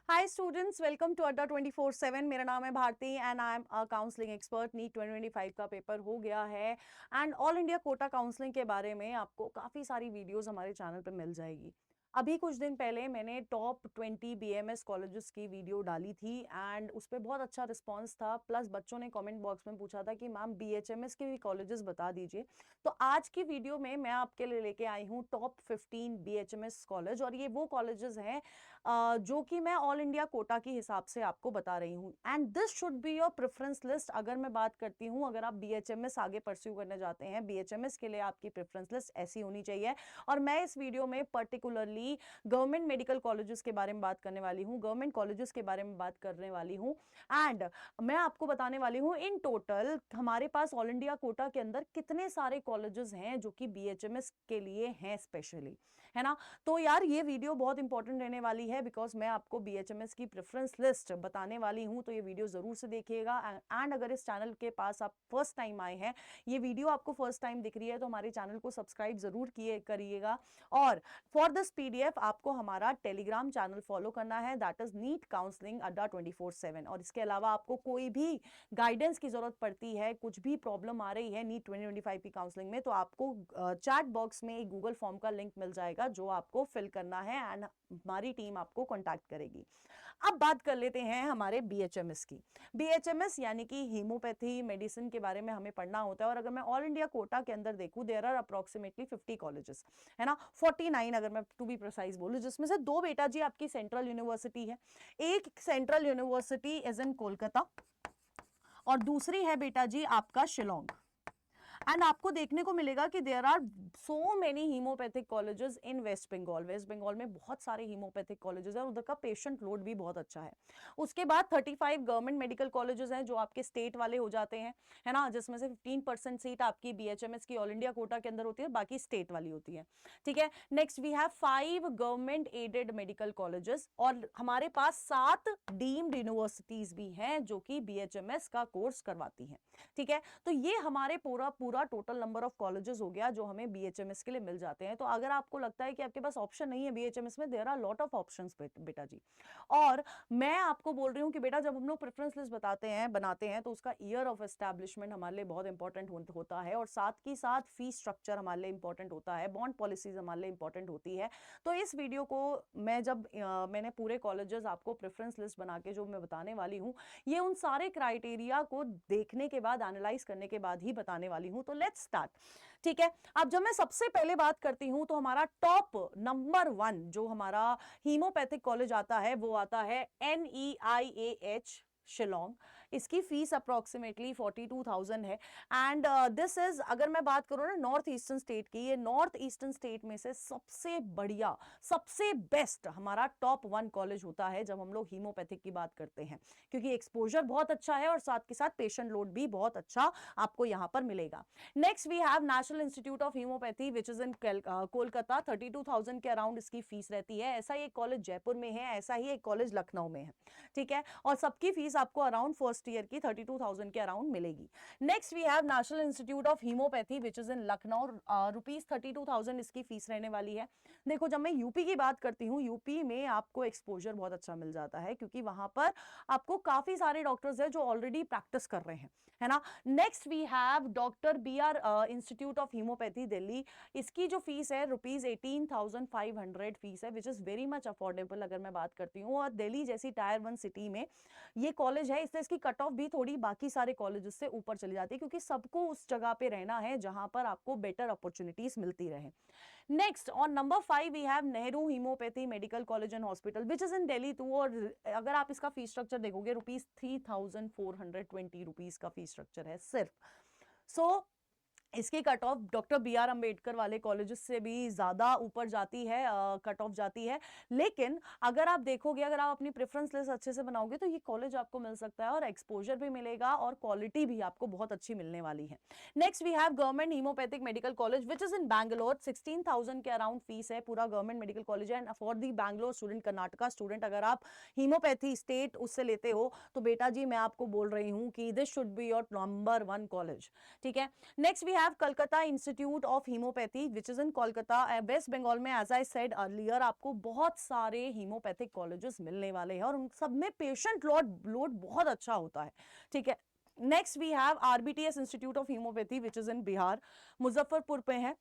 Hi students, welcome to अड्डा 24/7। मेरा नाम है Bharti and I am a counselling expert. NEET 2025 का पेपर हो गया है and all India quota counselling के बारे में आपको काफ़ी सारी वीडियोस हमारे चैनल पे मिल जाएगी। अभी कुछ दिन पहले मैंने टॉप 20 बीएमएस कॉलेजेस की वीडियो डाली थी एंड उस पर बहुत अच्छा रिस्पांस था। प्लस बच्चों ने कमेंट बॉक्स में पूछा था कि मैम बीएचएमएस के भी कॉलेजेस बता दीजिए। तो आज की वीडियो में मैं आपके लिए लेके आई हूँ टॉप 15 बीएचएमएस कॉलेज, और ये वो कॉलेजेस हैं जो कि मैं ऑल इंडिया कोटा के हिसाब से आपको बता रही हूँ and this should be your preference list. अगर मैं बात करती हूँ, अगर आप बीएचएमएस आगे परस्यू करने जाते हैं, बीएचएमएस के लिए आपकी प्रेफरेंस लिस्ट ऐसी होनी चाहिए। और मैं इस वीडियो में पर्टिकुलरली गवर्नमेंट मेडिकल कॉलेजेस के बारे में बात करने वाली हूँ, गवर्नमेंट कॉलेजेस के बारे में बात करने वाली हूँ एंड मैं आपको बताने वाली हूँ इन टोटल हमारे पास ऑल इंडिया कोटा के अंदर कितने सारे कॉलेजेस हैं जो कि बीएचएमएस के लिए हैं स्पेशली, है ना। तो यार ये वीडियो बहुत इंपॉर्टेंट रहने वाली है बिकॉज मैं आपको बीएचएमएस की प्रेफरेंस लिस्ट बताने वाली हूं, तो ये वीडियो जरूर से देखिएगा। एंड अगर इस चैनल के पास आप फर्स्ट टाइम आए हैं, ये वीडियो आपको फर्स्ट टाइम दिख रही है, तो हमारे चैनल को सब्सक्राइब जरूर किए करिएगा। और फॉर दिस पीडीएफ आपको हमारा टेलीग्राम चैनल फॉलो करना है, दैट इज नीट काउंसलिंग अड्डा 24/7। और इसके अलावा आपको कोई भी गाइडेंस की जरूरत पड़ती है, कुछ भी प्रॉब्लम आ रही है नीट 2025 की काउंसलिंग में, तो आपको चैट बॉक्स में एक गूगल फॉर्म का लिंक मिल जाएगा जो आपको फिल करना है एंड हमारी टीम आपको कांटेक्ट करेगी। अब बात कर लेते हैं हमारे बीएचएमएस की। बीएचएमएस यानी कि हीमोपैथी मेडिसिन के बारे में हमें पढ़ना होता है। और अगर मैं ऑल इंडिया कोटा के अंदर देखूं, देयर आर अप्रोक्सीमेटली 50 कॉलेजेस, है ना, 49 अगर मैं टू बी प्रिसाइज बोलूं, जिसमें से दो बेटा जी आपकी सेंट्रल यूनिवर्सिटी है। एक central university is in Kolkata और दूसरी है बेटा जी आपका शिलोंग। एंड आपको देखने को मिलेगा कि there are so many homeopathic colleges in West Bengal. West Bengal में बहुत सारे हीमोपैथिक कॉलेजेस हैं, उधर का पेशेंट लोड भी बहुत अच्छा है। उसके बाद 35 गवर्नमेंट मेडिकल कॉलेजेस हैं जो आपके स्टेट वाले हो जाते हैं, है ना, जिसमें से 15% सीट आपकी बीएचएमएस की ऑल इंडिया कोटा के अंदर होती है, बाकी स्टेट वाली होती है। ठीक है, next we have 5 government aided medical colleges और हमारे पास 7 डीम्ड यूनिवर्सिटीज भी हैं जो कि बीएचएमएस का कोर्स करवाती हैं। ठीक है, तो ये हमारे पूरा टोटल नंबर ऑफ कॉलेजेस हो गया जो हमें बीएचएमएस के लिए मिल जाते हैं। तो अगर आपको लगता है कि आपके पास ऑप्शन नहीं है बीएचएमएस में, there are lot of options बेटा जी। और मैं आपको बोल रही हूं कि बेटा जब हम लोग प्रेफरेंस लिस्ट बनाते हैं तो उसका ईयर ऑफ एस्टैब्लिशमेंट हमारे लिए बहुत इंपॉर्टेंट होता है और साथ ही साथ फीस स्ट्रक्चर हमारे लिए इंपॉर्टेंट होता है, बॉन्ड पॉलिसीज हमारे लिए इंपॉर्टेंट होती है। तो इस वीडियो को मैं जब मैंने पूरे कॉलेजेस आपको प्रेफरेंस लिस्ट बना के जो मैं बताने वाली हूं, ये उन सारे क्राइटेरिया को देखने के बाद, एनालाइज करने के बाद ही बताने वाली हूं। तो लेट्स स्टार्ट। ठीक है, अब जब मैं सबसे पहले बात करती हूं तो हमारा टॉप नंबर 1 जो हमारा हीमोपैथिक कॉलेज आता है वो आता है NEIAH शिलोंग। इसकी फीस अप्रोक्सीमेटली 42,000 है एंड दिस इज, अगर मैं बात करूं ना नॉर्थ ईस्टर्न स्टेट की, ये नॉर्थ ईस्टर्न स्टेट में से सबसे बढ़िया, सबसे बेस्ट हमारा टॉप 1 कॉलेज होता है जब हम लोग हीमोपैथिक की बात करते हैं, क्योंकि एक्सपोजर बहुत अच्छा है और साथ के साथ पेशेंट लोड भी बहुत अच्छा आपको यहां पर मिलेगा। Next we have National Institute of हीमोपैथी which is in Kolkata. 32,000 के अराउंड इसकी फीस रहती है। ऐसा ही एक कॉलेज जयपुर में है, ऐसा ही एक कॉलेज लखनऊ में है। ठीक है, और सबकी फीस आपको अराउंड फर्स्ट ईयर की 32,000 के अराउंड मिलेगी। Next we have National Institute of हीमोपैथी which is in Lucknow. Rupees 32,000 इसकी फीस रहने वाली है। देखो, जब मैं यूपी की बात करती हूँ, यूपी में आपको एक्सपोजर बहुत अच्छा मिल जाता है क्योंकि वहां पर आपको काफी सारे डॉक्टर्स हैं जो ऑलरेडी प्रैक्टिस कर रहे हैं, है ना। Next we have doctor BR Institute of Homeopathy Delhi. इसकी जो फीस है रुपीज 18,500 फीस है, which is very much affordable अगर मैं बात करती हूँ। और दिल्ली जैसी टायर 1 सिटी में ये कॉलेज है, इसलिए इसकी कट ऑफ भी थोड़ी बाकी सारे कॉलेजेस से ऊपर चली जाती है क्योंकि सबको उस जगह पे रहना है जहां पर आपको बेटर अपॉर्चुनिटीज मिलती रहे। Next on number 5 we have Nehru homeopathy medical college and hospital which is in Delhi too. और अगर आप इसका फीस स्ट्रक्चर देखोगे, रुपीज 3,420 रुपीज का फीस स्ट्रक्चर है सिर्फ। सो इसकी cut off doctor BR Ambedkar वाले कॉलेजेस से भी ज्यादा ऊपर जाती है, कट ऑफ जाती है। लेकिन अगर आप देखोगे, अगर आप अपनी प्रेफरेंस लिस्ट अच्छे से बनाओगे तो ये कॉलेज आपको मिल सकता है और एक्सपोजर भी मिलेगा और क्वालिटी भी आपको बहुत अच्छी मिलने वाली है। Next we have government homeopathic medical college which is in Bangalore. 16,000 के अराउंड फीस है, पूरा गवर्नमेंट मेडिकल कॉलेज है and for the Bangalore student, Karnataka student, अगर आप हीमोपैथी स्टेट उससे लेते हो तो बेटा जी मैं आपको बोल रही हूं कि this should be your number 1 college. ठीक है, next we have Calcutta institute of हीमोपैथी which is in Kolkata, West Bengal में। एज आई सेड अर्लियर, आपको बहुत सारे हीमोपैथिक कॉलेजेस मिलने वाले हैं और उन सब में पेशेंट लोड बहुत अच्छा होता है, ठीक है। Next we have RBTS institute of हीमोपैथी which is in Bihar, Muzaffarpur पे है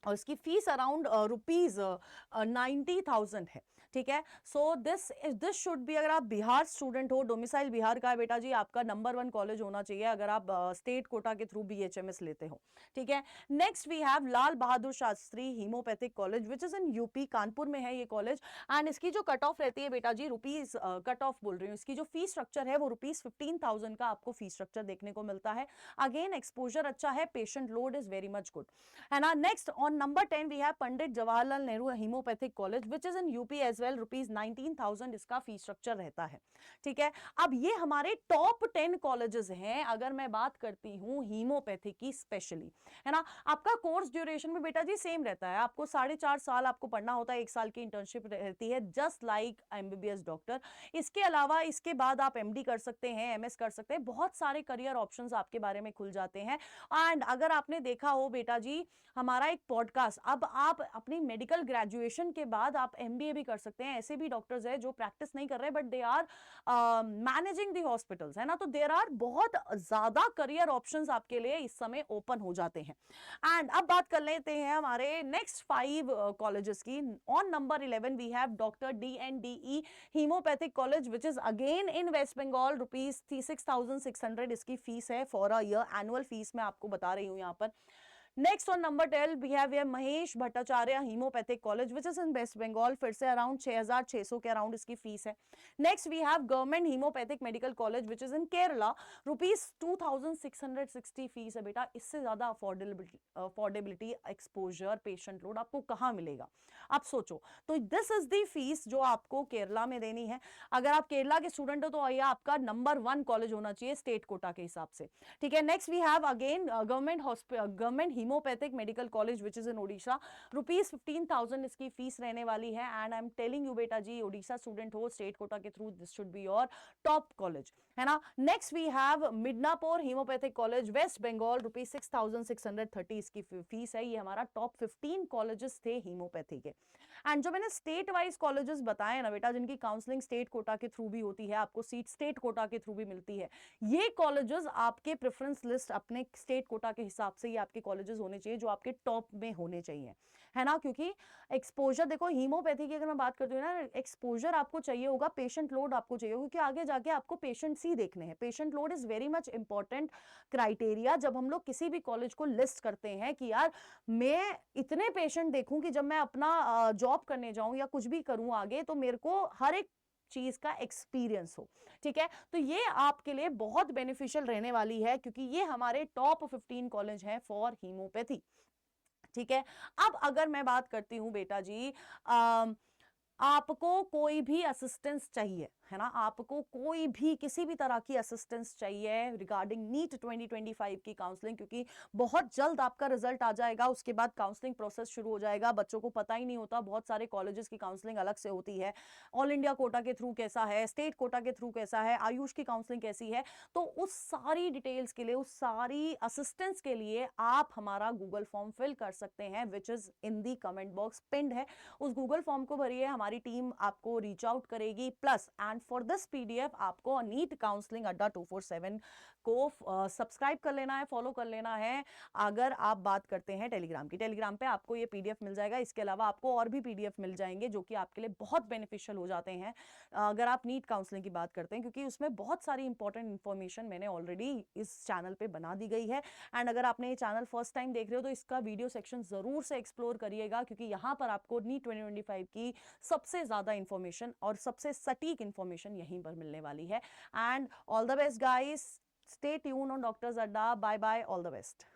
और इसकी फीस अराउंड रुपीज 90,000 है, ठीक है। सो दिस शुड बी, अगर आप बिहार स्टूडेंट हो, डोमिसाइल बिहार का है बेटा जी, आपका नंबर 1 कॉलेज होना चाहिए अगर आप स्टेट कोटा के थ्रू बीएचएमएस लेते हो, ठीक है। Next we have Lal Bahadur Shastri homeopathic college which is in UP, Kanpur में है ये कॉलेज। एंड इसकी जो कट ऑफ रहती है बेटा जी, रुपीज कट ऑफ बोल रही हूँ, इसकी जो फीस स्ट्रक्चर है वो रुपीज 15,000 का आपको फीस स्ट्रक्चर देखने को मिलता है। अगेन एक्सपोजर अच्छा है, patient load is very much good, है ना। Next on number 10 we have Pandit Jawaharlal Nehru homeopathic college which is in UP as well, rupees 19,000 इसका फीस स्ट्रक्चर रहता है, ठीक है। अब ये हमारे टॉप 10 कॉलेजेस हैं अगर मैं बात करती हूँ हीमोपैथी की स्पेशली, है ना। आपका कोर्स ड्यूरेशन में बेटा जी सेम रहता है, आपको 4.5 साल आपको पढ़ना होता है, 1 साल की इंटर्नशिप रहती है, जस्ट लाइक एमबीबीएस डॉक्टर। इसके अलावा इसके बाद आप एमडी कर सकते हैं, एमएस कर सकते हैं, बहुत सारे करियर ऑप्शंस आपके बारे में खुल जाते हैं। एंड अगर आपने देखा हो बेटा जी हमारा एक पॉडकास्ट, अब आप अपनी मेडिकल ग्रेजुएशन के बाद आप एमबीए भी कर सकते हैं। ऐसे भी डॉक्टर्स हैं जो प्रैक्टिस नहीं कर रहे but they are managing the hospitals, है ना। तो देयर आर बहुत ज्यादा करियर ऑप्शंस आपके लिए इस समय ओपन हो जाते हैं। एंड अब बात कर लेते हैं हमारे नेक्स्ट 5 कॉलेजेस की। On number 11 we have doctor DNDE homeopathic college which is again in West Bengal, rupees 6,600 इसकी फीस है for a year, annual fees मैं आपको बता रही हूँ यहाँ पर। Next on number 12 we have Mahesh Bhattacharya homeopathic college which is in West Bengal, फिर से अराउंड 6,600 के अराउंड इसकी फीस है। Next we have government homeopathic medical college which is in Kerala, rupees 2,660 fees है बेटा। इससे ज्यादा अफोर्डेबिलिटी एक्सपोजर पेशेंट लोड आपको कहाँ मिलेगा, आप सोचो। तो दिस इज दी फीस जो आपको केरला में देनी है। अगर आप केरला के स्टूडेंट हो तो ये आपका नंबर 1 कॉलेज होना चाहिए स्टेट कोटा के हिसाब से, ठीक है। Next we have again government homeopathic medical college which is in Odisha, rupees 15,000 इसकी फीस रहने वाली है। And I am telling you बेटा जी, ओडिशा स्टूडेंट हो स्टेट कोटा के through, this should be your top college, है ना। Next we have Midnapur homeopathic college West Bengal, rupees 6,630 इसकी फीस है। ये हमारा टॉप 15 कॉलेजेस थे हीमोपैथी के। एंड जो मैंने स्टेट वाइज कॉलेजेस बताए ना बेटा, जिनकी काउंसलिंग स्टेट कोटा के थ्रू भी होती है, आपको सीट स्टेट कोटा के थ्रू भी मिलती है, ये कॉलेजेस आपके प्रेफरेंस लिस्ट अपने स्टेट कोटा के हिसाब से ये आपके कॉलेजेस होने चाहिए जो आपके टॉप में होने चाहिए, है ना। क्योंकि एक्सपोजर देखो, हीमोपैथी की अगर मैं बात करती हूँ ना, एक्सपोजर आपको चाहिए होगा, पेशेंट लोड आपको चाहिए होगा, क्योंकि आगे जाके आपको पेशेंट्स ही देखने हैं। Patient load is very much important criteria जब हम लोग किसी भी कॉलेज को लिस्ट करते हैं कि यार मैं इतने पेशेंट देखूं कि जब मैं अपना जॉब करने जाऊं या कुछ भी करूं आगे, तो मेरे को हर एक चीज का एक्सपीरियंस हो, ठीक है। तो ये आपके लिए बहुत बेनिफिशियल रहने वाली है क्योंकि ये हमारे टॉप 15 कॉलेज हैं फॉर हीमोपैथी, ठीक है। अब अगर मैं बात करती हूं बेटा जी, आपको कोई भी असिस्टेंस चाहिए, है ना, आपको कोई भी किसी भी तरह की असिस्टेंस चाहिए रिगार्डिंग नीट 2025 की काउंसलिंग, क्योंकि बहुत जल्द आपका रिजल्ट आ जाएगा, उसके बाद काउंसलिंग प्रोसेस शुरू हो जाएगा। बच्चों को पता ही नहीं होता, बहुत सारे कॉलेजेस की काउंसलिंग अलग से होती है, ऑल इंडिया कोटा के थ्रू कैसा है, स्टेट कोटा के थ्रू कैसा है, आयुष की काउंसलिंग कैसी है। तो उस सारी डिटेल्स के लिए, उस सारी असिस्टेंस के लिए आप हमारा गूगल फॉर्म फिल कर सकते हैं विच is in the comment box पिंड है। उस गूगल फॉर्म को भरिए, हमारी टीम आपको रीच आउट करेगी। Plus and for this PDF आपको नीट काउंसलिंग अड्डा 247 को सब्सक्राइब कर लेना है, फॉलो कर लेना है। अगर आप बात करते हैं टेलीग्राम की, टेलीग्राम पे आपको ये पीडीएफ मिल जाएगा। इसके अलावा आपको और भी पीडीएफ मिल जाएंगे जो कि आपके लिए बहुत बेनिफिशियल हो जाते हैं अगर आप नीट काउंसलिंग की बात करते हैं, क्योंकि उसमें बहुत सारी इंपॉर्टेंट इंफॉर्मेशन मैंने ऑलरेडी इस चैनल पे बना दी गई है। एंड अगर आपने ये चैनल फर्स्ट टाइम देख रहे हो तो इसका वीडियो सेक्शन जरूर से एक्सप्लोर करिएगा, क्योंकि यहाँ पर आपको नीट 2025 की सबसे ज्यादा इंफॉर्मेशन और सबसे सटीक इंफॉर्मेशन यहीं पर मिलने वाली है। And all the best guys, stay tune on doctors Adda. Bye bye, all the best.